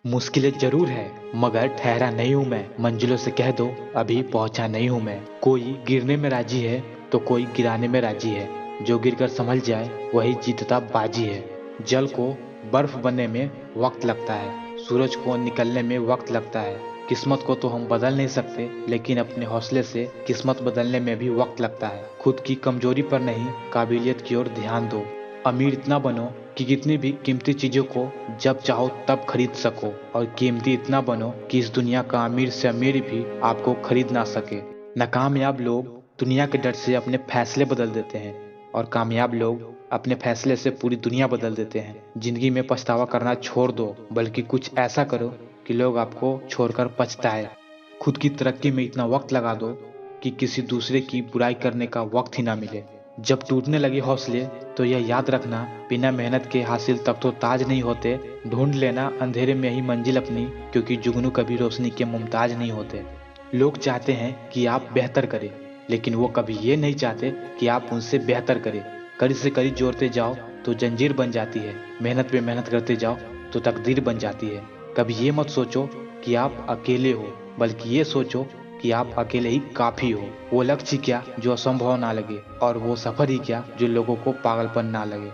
मुश्किलें जरूर है मगर ठहरा नहीं हूँ मैं। मंजिलों से कह दो अभी पहुंचा नहीं हूँ मैं। कोई गिरने में राजी है तो कोई गिराने में राजी है। जो गिरकर संभल जाए वही जीतता बाजी है। जल को बर्फ बनने में वक्त लगता है, सूरज को निकलने में वक्त लगता है। किस्मत को तो हम बदल नहीं सकते, लेकिन अपने हौसले से किस्मत बदलने में भी वक्त लगता है। खुद की कमजोरी पर नहीं, काबिलियत की ओर ध्यान दो। अमीर इतना बनो कि कितनी भी कीमती चीजों को जब चाहो तब खरीद सको, और कीमती इतना बनो कि इस दुनिया का अमीर से अमीर भी आपको खरीद ना सके। नाकामयाब लोग दुनिया के डर से अपने फैसले बदल देते हैं, और कामयाब लोग अपने फैसले से पूरी दुनिया बदल देते हैं। जिंदगी में पछतावा करना छोड़ दो, बल्कि कुछ ऐसा करो कि लोग आपको छोड़कर पछताए। खुद की तरक्की में इतना वक्त लगा दो कि किसी दूसरे की बुराई करने का वक्त ही ना मिले। जब टूटने लगे हौसले तो यह याद रखना, बिना मेहनत के हासिल तब तो ताज नहीं होते। ढूंढ लेना अंधेरे में ही मंजिल अपनी, क्योंकि जुगनू कभी रोशनी के मुमताज नहीं होते। लोग चाहते हैं कि आप बेहतर करें, लेकिन वो कभी ये नहीं चाहते कि आप उनसे बेहतर करें। कड़ी से कड़ी जोड़ते जाओ तो जंजीर बन जाती है, मेहनत पे मेहनत करते जाओ तो तकदीर बन जाती है। कभी ये मत सोचो कि आप अकेले हो, बल्कि ये सोचो कि आप अकेले ही काफी हो। वो लक्ष्य क्या जो असंभव ना लगे, और वो सफर ही क्या जो लोगों को पागलपन ना लगे।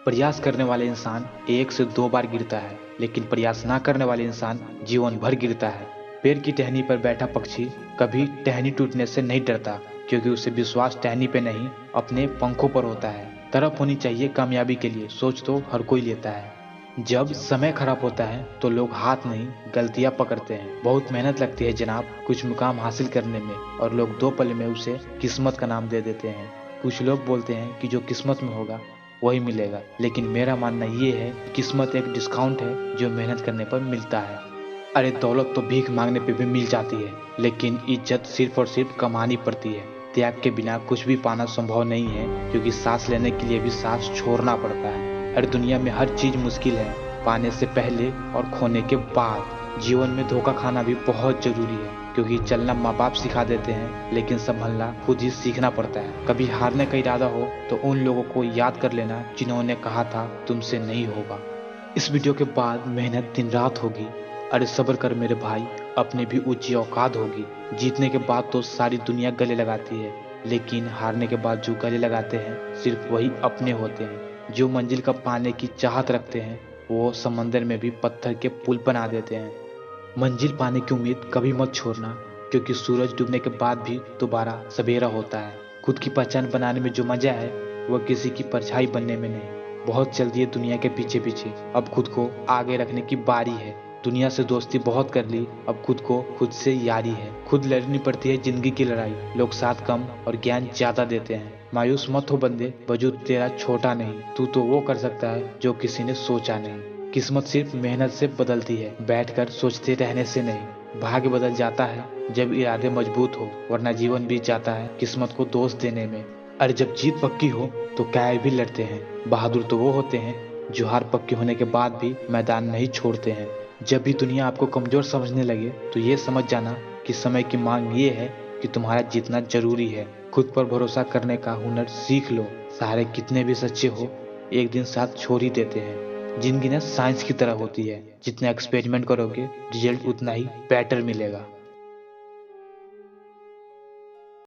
प्रयास करने वाले इंसान 1 से 2 बार गिरता है, लेकिन प्रयास ना करने वाले इंसान जीवन भर गिरता है। पेड़ की टहनी पर बैठा पक्षी कभी टहनी टूटने से नहीं डरता, क्योंकि उसे विश्वास टहनी पे नहीं अपने पंखों पर होता है। तरफ होनी चाहिए कामयाबी के लिए, सोच तो हर कोई लेता है। जब समय खराब होता है तो लोग हाथ नहीं गलतियां पकड़ते हैं। बहुत मेहनत लगती है जनाब कुछ मुकाम हासिल करने में, और लोग 2 पल में उसे किस्मत का नाम दे देते हैं। कुछ लोग बोलते हैं कि जो किस्मत में होगा वही मिलेगा, लेकिन मेरा मानना ये है कि किस्मत एक डिस्काउंट है जो मेहनत करने पर मिलता है। अरे दौलत तो भीख मांगने पे भी मिल जाती है, लेकिन इज्जत सिर्फ और सिर्फ कमानी पड़ती है। त्याग के बिना कुछ भी पाना संभव नहीं है, क्योंकि सांस लेने के लिए भी सांस छोड़ना पड़ता है। हर दुनिया में हर चीज मुश्किल है, पाने से पहले और खोने के बाद। जीवन में धोखा खाना भी बहुत जरूरी है, क्योंकि चलना माँ बाप सिखा देते हैं, लेकिन संभलना खुद ही सीखना पड़ता है। कभी हारने का इरादा हो तो उन लोगों को याद कर लेना जिन्होंने कहा था तुमसे नहीं होगा। इस वीडियो के बाद मेहनत दिन रात होगी। अरे सब्र कर मेरे भाई, अपनी भी ऊंची औकात होगी। जीतने के बाद तो सारी दुनिया गले लगाती है, लेकिन हारने के बाद जो गले लगाते हैं सिर्फ वही अपने होते हैं। जो मंजिल का पाने की चाहत रखते हैं वो समंदर में भी पत्थर के पुल बना देते हैं। मंजिल पाने की उम्मीद कभी मत छोड़ना, क्योंकि सूरज डूबने के बाद भी दोबारा सवेरा होता है। खुद की पहचान बनाने में जो मजा है वह किसी की परछाई बनने में नहीं। बहुत चल दिए दुनिया के पीछे पीछे, अब खुद को आगे रखने की बारी है। दुनिया से दोस्ती बहुत कर ली, अब खुद को खुद से यारी है। खुद लड़नी पड़ती है जिंदगी की लड़ाई, लोग साथ कम और ज्ञान ज्यादा देते हैं। मायूस मत हो बंदे, वजूद तेरा छोटा नहीं। तू तो वो कर सकता है जो किसी ने सोचा नहीं। किस्मत सिर्फ मेहनत से बदलती है, बैठकर सोचते रहने से नहीं। भाग्य बदल जाता है जब इरादे मजबूत हो, वरना जीवन बीत जाता है किस्मत को दोष देने में। अरे जब जीत पक्की हो तो कायर भी लड़ते हैं। बहादुर तो वो होते हैं जो हार पक्की होने के बाद भी मैदान नहीं छोड़ते हैं। जब भी दुनिया आपको कमजोर समझने लगे तो ये समझ जाना कि समय की मांग ये है कि तुम्हारा जीतना जरूरी है। खुद पर भरोसा करने का हुनर सीख लो। सहारे कितने भी सच्चे हो, एक दिन साथ छोड़ ही देते हैं। जिंदगी ना साइंस की तरह होती है, जितने एक्सपेरिमेंट करोगे रिजल्ट उतना ही बेटर मिलेगा।